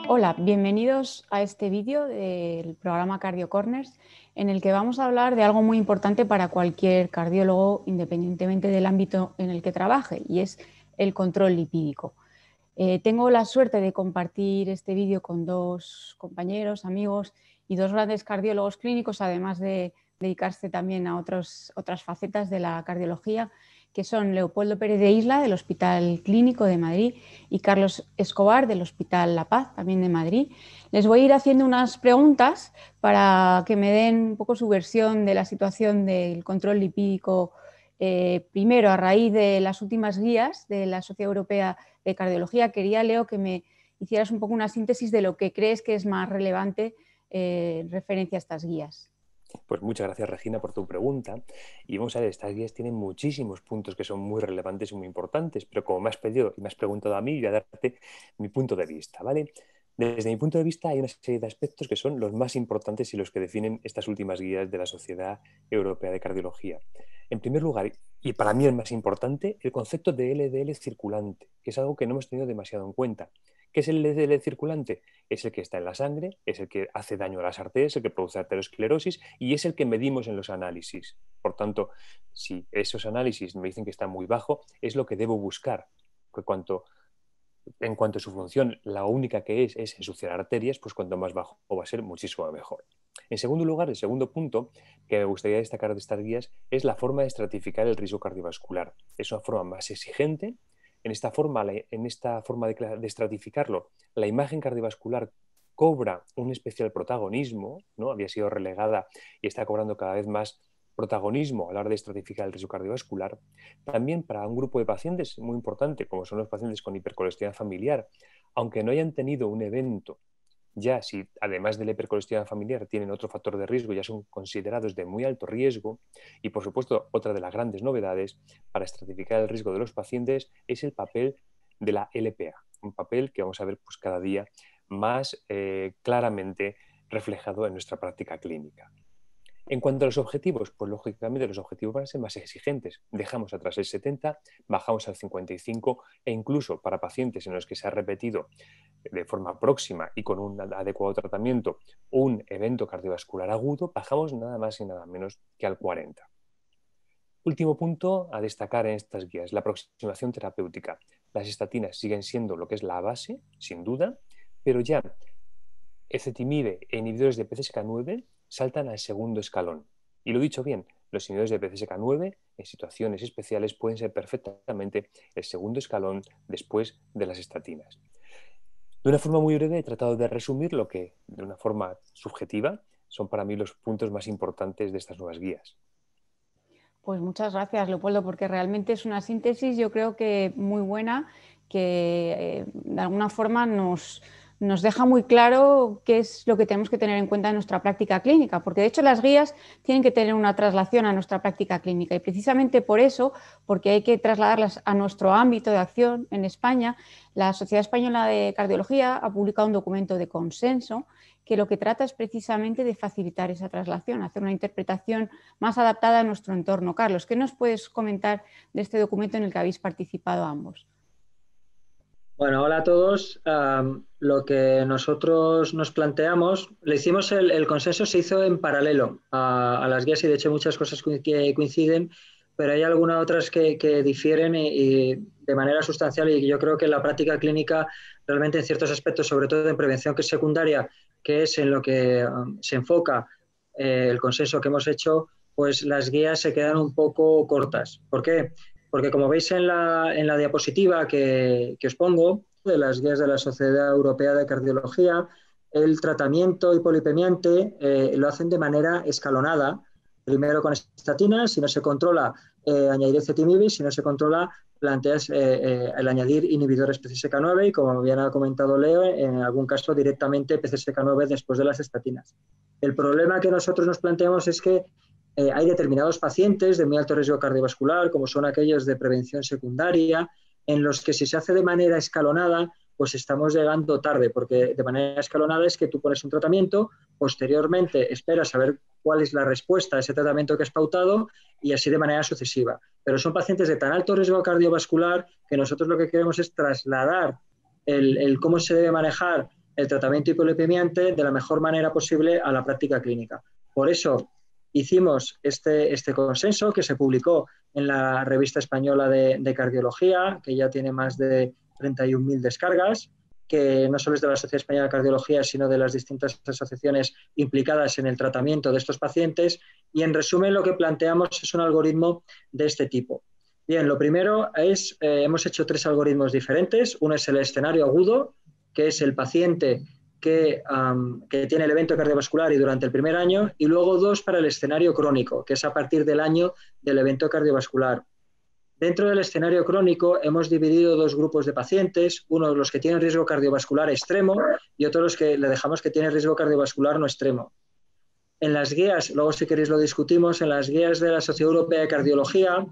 Hola, bienvenidos a este vídeo del programa Cardio Corners, en el que vamos a hablar de algo muy importante para cualquier cardiólogo, independientemente del ámbito en el que trabaje, y es el control lipídico. Tengo la suerte de compartir este vídeo con dos compañeros, amigos y dos grandes cardiólogos clínicos, además de dedicarse también a otras facetas de la cardiología, que son Leopoldo Pérez de Isla, del Hospital Clínico de Madrid, y Carlos Escobar, del Hospital La Paz, también de Madrid. Les voy a ir haciendo unas preguntas para que me den un poco su versión de la situación del control lipídico, primero a raíz de las últimas guías de la Sociedad Europea de Cardiología. Quería, Leo, que me hicieras un poco una síntesis de lo que crees que es más relevante en referencia a estas guías. Pues muchas gracias, Regina, por tu pregunta. Y vamos a ver, estas guías tienen muchísimos puntos que son muy relevantes y muy importantes, pero como me has pedido y me has preguntado a mí, voy a darte mi punto de vista, ¿vale? Desde mi punto de vista hay una serie de aspectos que son los más importantes y los que definen estas últimas guías de la Sociedad Europea de Cardiología. En primer lugar, y para mí el más importante, el concepto de LDL circulante, que es algo que no hemos tenido demasiado en cuenta. ¿Qué es el LDL circulante? Es el que está en la sangre, es el que hace daño a las arterias, el que produce arteriosclerosis y es el que medimos en los análisis. Por tanto, si esos análisis me dicen que está muy bajo, es lo que debo buscar. En cuanto a su función, la única que es ensuciar arterias, pues cuanto más bajo va a ser, muchísimo mejor. En segundo lugar, el segundo punto que me gustaría destacar de estas guías es la forma de estratificar el riesgo cardiovascular. Es una forma más exigente. En esta forma de estratificarlo, la imagen cardiovascular cobra un especial protagonismo, ¿no? Había sido relegada y está cobrando cada vez más protagonismo a la hora de estratificar el riesgo cardiovascular. También para un grupo de pacientes muy importante, como son los pacientes con hipercolesterolemia familiar, aunque no hayan tenido un evento, ya si además de la hipercolesterolemia familiar tienen otro factor de riesgo, ya son considerados de muy alto riesgo. Y por supuesto, otra de las grandes novedades para estratificar el riesgo de los pacientes es el papel de la LPA, un papel que vamos a ver pues, cada día más claramente reflejado en nuestra práctica clínica. En cuanto a los objetivos, pues lógicamente los objetivos van a ser más exigentes. Dejamos atrás el 70, bajamos al 55 e incluso para pacientes en los que se ha repetido de forma próxima y con un adecuado tratamiento un evento cardiovascular agudo, bajamos nada más y nada menos que al 40. Último punto a destacar en estas guías, la aproximación terapéutica. Las estatinas siguen siendo lo que es la base, sin duda, pero ya ezetimibe e inhibidores de PCSK9 saltan al segundo escalón. Y lo he dicho bien, los inhibidores de PCSK9 en situaciones especiales pueden ser perfectamente el segundo escalón después de las estatinas. De una forma muy breve he tratado de resumir lo que, de una forma subjetiva, son para mí los puntos más importantes de estas nuevas guías. Pues muchas gracias, Leopoldo, porque realmente es una síntesis, yo creo que muy buena, que de alguna forma nos deja muy claro qué es lo que tenemos que tener en cuenta en nuestra práctica clínica, porque de hecho las guías tienen que tener una traslación a nuestra práctica clínica y precisamente por eso, porque hay que trasladarlas a nuestro ámbito de acción en España, la Sociedad Española de Cardiología ha publicado un documento de consenso que lo que trata es precisamente de facilitar esa traslación, hacer una interpretación más adaptada a nuestro entorno. Carlos, ¿qué nos puedes comentar de este documento en el que habéis participado ambos? Bueno, hola a todos. Lo que nosotros nos planteamos, le hicimos el consenso se hizo en paralelo a las guías y de hecho muchas cosas que coinciden, pero hay algunas otras que difieren y de manera sustancial y yo creo que en la práctica clínica realmente en ciertos aspectos, sobre todo en prevención que es secundaria, que es en lo que se enfoca el consenso que hemos hecho, pues las guías se quedan un poco cortas. ¿Por qué? Porque como veis en la diapositiva que os pongo, de las guías de la Sociedad Europea de Cardiología, el tratamiento hipolipemiante lo hacen de manera escalonada. Primero con estatinas, si no se controla, añadir ezetimibe, si no se controla, planteas el añadir inhibidores PCSK9 y, como bien ha comentado Leo, en algún caso directamente PCSK9 después de las estatinas. El problema que nosotros nos planteamos es que hay determinados pacientes de muy alto riesgo cardiovascular, como son aquellos de prevención secundaria, en los que si se hace de manera escalonada, pues estamos llegando tarde, porque de manera escalonada es que tú pones un tratamiento, posteriormente esperas a ver cuál es la respuesta a ese tratamiento que has pautado y así de manera sucesiva. Pero son pacientes de tan alto riesgo cardiovascular que nosotros lo que queremos es trasladar el cómo se debe manejar el tratamiento hipolipemiante de la mejor manera posible a la práctica clínica. Por eso hicimos este consenso que se publicó en la Revista Española de Cardiología, que ya tiene más de 31.000 descargas, que no solo es de la Sociedad Española de Cardiología, sino de las distintas asociaciones implicadas en el tratamiento de estos pacientes. Y en resumen, lo que planteamos es un algoritmo de este tipo. Bien, lo primero es, hemos hecho 3 algoritmos diferentes. Uno es el escenario agudo, que es el paciente que tiene el evento cardiovascular y durante el primer año, y luego 2 para el escenario crónico, que es a partir del año del evento cardiovascular. Dentro del escenario crónico hemos dividido 2 grupos de pacientes, uno los que tienen riesgo cardiovascular extremo y otros los que le dejamos que tienen riesgo cardiovascular no extremo. En las guías, luego si queréis lo discutimos, en las guías de la Sociedad Europea de Cardiología,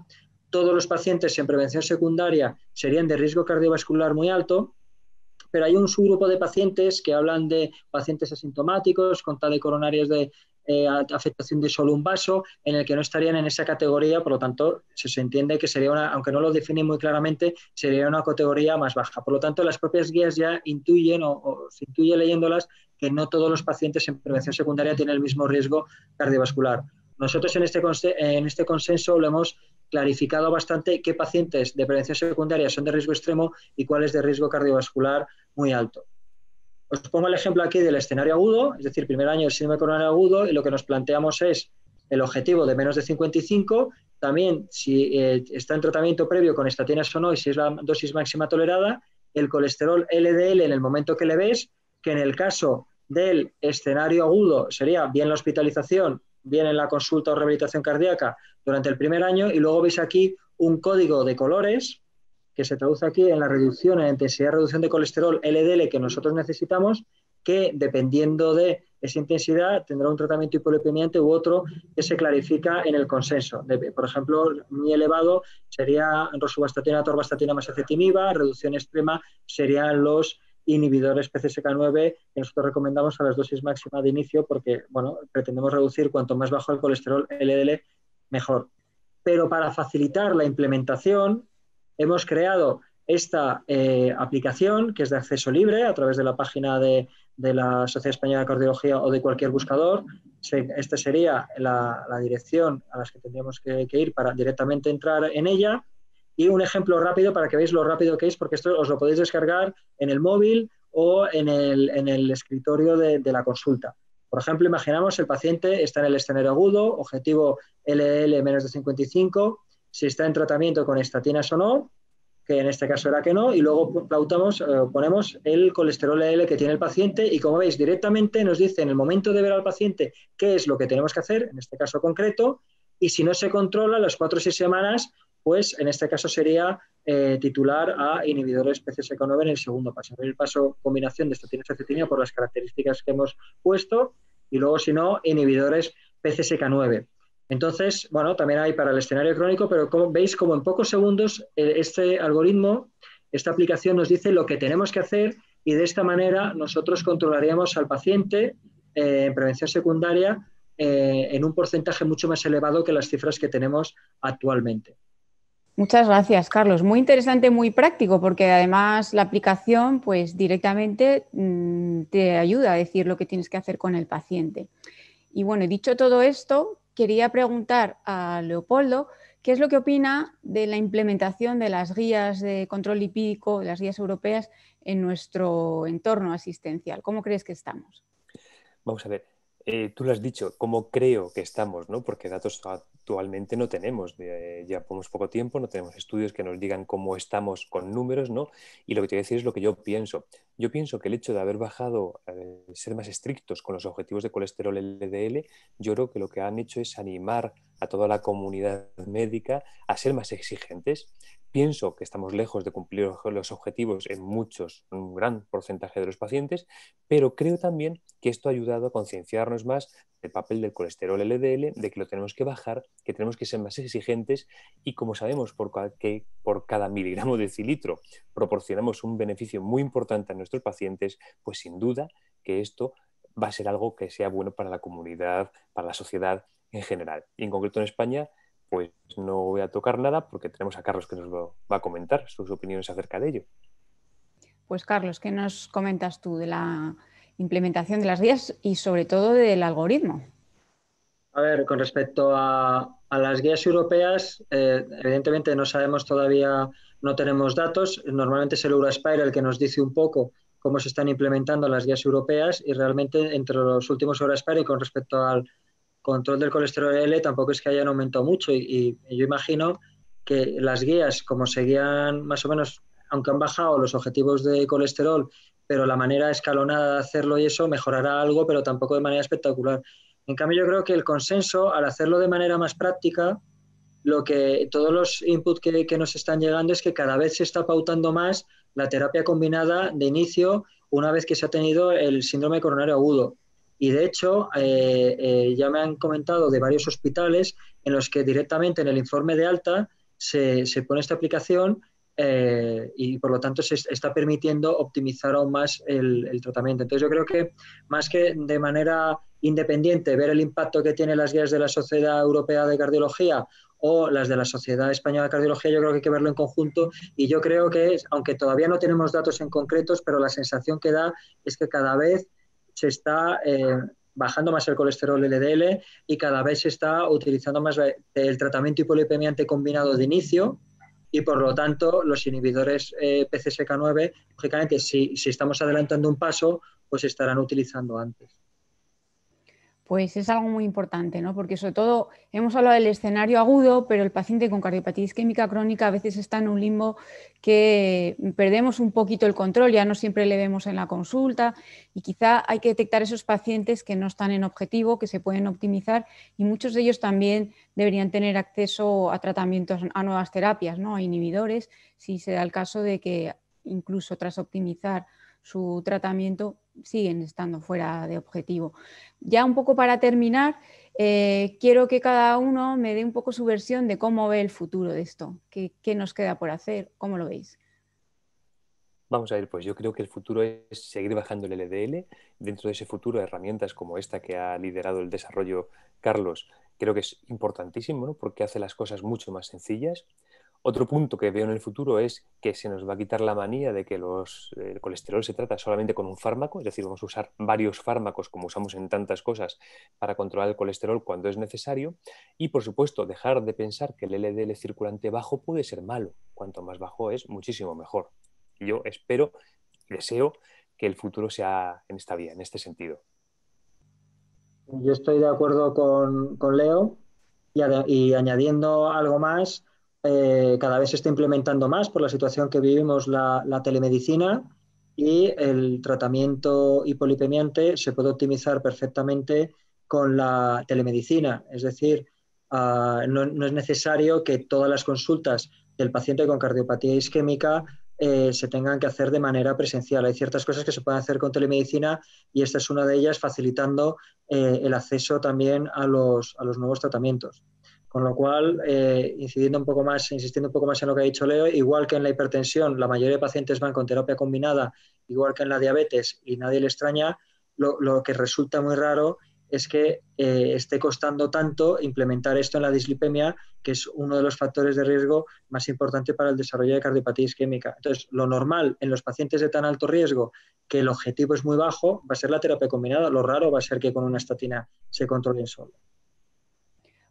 todos los pacientes en prevención secundaria serían de riesgo cardiovascular muy alto, pero hay un subgrupo de pacientes que hablan de pacientes asintomáticos con tales coronarias de afectación de solo un vaso, en el que no estarían en esa categoría, por lo tanto, se entiende que sería una, aunque no lo define muy claramente, sería una categoría más baja. Por lo tanto, las propias guías ya intuyen o se intuye leyéndolas que no todos los pacientes en prevención secundaria tienen el mismo riesgo cardiovascular. Nosotros en este consenso lo hemos clarificado bastante qué pacientes de prevención secundaria son de riesgo extremo y cuáles de riesgo cardiovascular muy alto. Os pongo el ejemplo aquí del escenario agudo, es decir, primer año del síndrome coronario agudo, y lo que nos planteamos es el objetivo de menos de 55, también si está en tratamiento previo con estatinas o no y si es la dosis máxima tolerada, el colesterol LDL en el momento que le ves, que en el caso del escenario agudo sería bien la hospitalización, bien en la consulta o rehabilitación cardíaca durante el primer año, y luego veis aquí un código de colores que se traduce aquí en la reducción, en la intensidad de reducción de colesterol LDL que nosotros necesitamos, que dependiendo de esa intensidad tendrá un tratamiento hipolipemiante u otro que se clarifica en el consenso. Por ejemplo, muy elevado sería rosuvastatina, atorvastatina más ezetimiba, reducción extrema serían los inhibidores PCSK9 que nosotros recomendamos a las dosis máximas de inicio porque, bueno, pretendemos reducir cuanto más bajo el colesterol LDL, mejor. Pero para facilitar la implementación, hemos creado esta aplicación que es de acceso libre a través de la página de la Sociedad Española de Cardiología o de cualquier buscador. Esta sería la dirección a la que tendríamos que ir para directamente entrar en ella. Y un ejemplo rápido para que veáis lo rápido que es, porque esto os lo podéis descargar en el móvil o en el escritorio de la consulta. Por ejemplo, imaginamos el paciente está en el escenario agudo, objetivo LDL menos de 55, si está en tratamiento con estatinas o no, que en este caso era que no, y luego ponemos el colesterol LDL que tiene el paciente y como veis directamente nos dice en el momento de ver al paciente qué es lo que tenemos que hacer, en este caso concreto, y si no se controla las 4 o 6 semanas, pues en este caso sería titular a inhibidores PCSK9 en el segundo paso. En el paso combinación de estatinas y acetinina por las características que hemos puesto y luego si no inhibidores PCSK9. Entonces, bueno, también hay para el escenario crónico, pero veis como en pocos segundos este algoritmo, esta aplicación nos dice lo que tenemos que hacer y de esta manera nosotros controlaríamos al paciente en prevención secundaria en un porcentaje mucho más elevado que las cifras que tenemos actualmente. Muchas gracias, Carlos. Muy interesante, muy práctico, porque además la aplicación pues directamente te ayuda a decir lo que tienes que hacer con el paciente. Y bueno, dicho todo esto, quería preguntar a Leopoldo qué es lo que opina de la implementación de las guías de control lipídico, las guías europeas, en nuestro entorno asistencial. ¿Cómo crees que estamos? Vamos a ver. Tú lo has dicho, cómo creo que estamos, ¿no? Porque datos actualmente no tenemos, llevamos poco tiempo, no tenemos estudios que nos digan cómo estamos con números, ¿no? Y lo que te voy a decir es lo que yo pienso. Yo pienso que el hecho de haber bajado, ser más estrictos con los objetivos de colesterol LDL, yo creo que lo que han hecho es animar a toda la comunidad médica a ser más exigentes. Pienso que estamos lejos de cumplir los objetivos en un gran porcentaje de los pacientes, pero creo también que esto ha ayudado a concienciarnos más del papel del colesterol LDL, de que lo tenemos que bajar, que tenemos que ser más exigentes y como sabemos que por cada miligramo de decilitro proporcionamos un beneficio muy importante a nuestros pacientes, pues sin duda que esto va a ser algo que sea bueno para la comunidad, para la sociedad en general. Y en concreto en España, pues no voy a tocar nada porque tenemos a Carlos que nos lo va a comentar sus opiniones acerca de ello. Pues Carlos, ¿qué nos comentas tú de la implementación de las guías y sobre todo del algoritmo? A ver, con respecto a las guías europeas, evidentemente no sabemos todavía, no tenemos datos. Normalmente es el Euraspire el que nos dice un poco cómo se están implementando las guías europeas y realmente entre los últimos Euraspire y con respecto al control del colesterol L tampoco es que hayan aumentado mucho y yo imagino que las guías, como seguían más o menos, aunque han bajado los objetivos de colesterol, pero la manera escalonada de hacerlo y eso mejorará algo, pero tampoco de manera espectacular. En cambio, yo creo que el consenso, al hacerlo de manera más práctica, lo que todos los inputs que nos están llegando es que cada vez se está pautando más la terapia combinada de inicio una vez que se ha tenido el síndrome coronario agudo. Y de hecho, ya me han comentado de varios hospitales en los que directamente en el informe de alta se pone esta aplicación y por lo tanto se está permitiendo optimizar aún más el tratamiento. Entonces yo creo que más que de manera independiente ver el impacto que tienen las guías de la Sociedad Europea de Cardiología o las de la Sociedad Española de Cardiología, yo creo que hay que verlo en conjunto y yo creo que, aunque todavía no tenemos datos en concretos, pero la sensación que da es que cada vez se está bajando más el colesterol LDL y cada vez se está utilizando más el tratamiento hipolipemiante combinado de inicio y por lo tanto los inhibidores PCSK9, lógicamente si estamos adelantando un paso, pues se estarán utilizando antes. Pues es algo muy importante, ¿no? Porque sobre todo hemos hablado del escenario agudo, pero el paciente con cardiopatía isquémica crónica a veces está en un limbo que perdemos un poquito el control, ya no siempre le vemos en la consulta y quizá hay que detectar esos pacientes que no están en objetivo, que se pueden optimizar y muchos de ellos también deberían tener acceso a tratamientos, a nuevas terapias, ¿no? A inhibidores, si se da el caso de que incluso tras optimizar su tratamiento siguen estando fuera de objetivo. Ya un poco para terminar, quiero que cada uno me dé un poco su versión de cómo ve el futuro de esto, qué nos queda por hacer, cómo lo veis. Vamos a ver, pues yo creo que el futuro es seguir bajando el LDL. Dentro de ese futuro, herramientas como esta que ha liderado el desarrollo Carlos, creo que es importantísimo, ¿no? Porque hace las cosas mucho más sencillas. Otro punto que veo en el futuro es que se nos va a quitar la manía de que el colesterol se trata solamente con un fármaco, es decir, vamos a usar varios fármacos como usamos en tantas cosas para controlar el colesterol cuando es necesario y, por supuesto, dejar de pensar que el LDL circulante bajo puede ser malo. Cuanto más bajo es, muchísimo mejor. Yo espero y deseo que el futuro sea en esta vía, en este sentido. Yo estoy de acuerdo con Leo y añadiendo algo más, cada vez se está implementando más por la situación que vivimos la telemedicina y el tratamiento hipolipemiante se puede optimizar perfectamente con la telemedicina. Es decir, no es necesario que todas las consultas del paciente con cardiopatía isquémica se tengan que hacer de manera presencial. Hay ciertas cosas que se pueden hacer con telemedicina y esta es una de ellas, facilitando el acceso también a los nuevos tratamientos. Con lo cual, insistiendo un poco más en lo que ha dicho Leo, igual que en la hipertensión, la mayoría de pacientes van con terapia combinada, igual que en la diabetes, y nadie le extraña, lo que resulta muy raro es que esté costando tanto implementar esto en la dislipemia, que es uno de los factores de riesgo más importantes para el desarrollo de cardiopatía isquémica. Entonces, lo normal en los pacientes de tan alto riesgo, que el objetivo es muy bajo, va a ser la terapia combinada. Lo raro va a ser que con una estatina se controlen solo.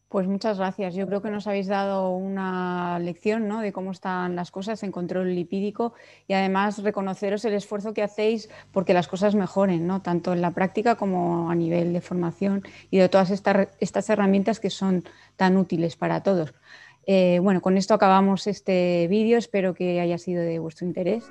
Pues muchas gracias. Yo creo que nos habéis dado una lección, ¿no?, de cómo están las cosas en control lipídico y además reconoceros el esfuerzo que hacéis porque las cosas mejoren, ¿no?, tanto en la práctica como a nivel de formación y de todas estas herramientas que son tan útiles para todos. Bueno, con esto acabamos este vídeo. Espero que haya sido de vuestro interés.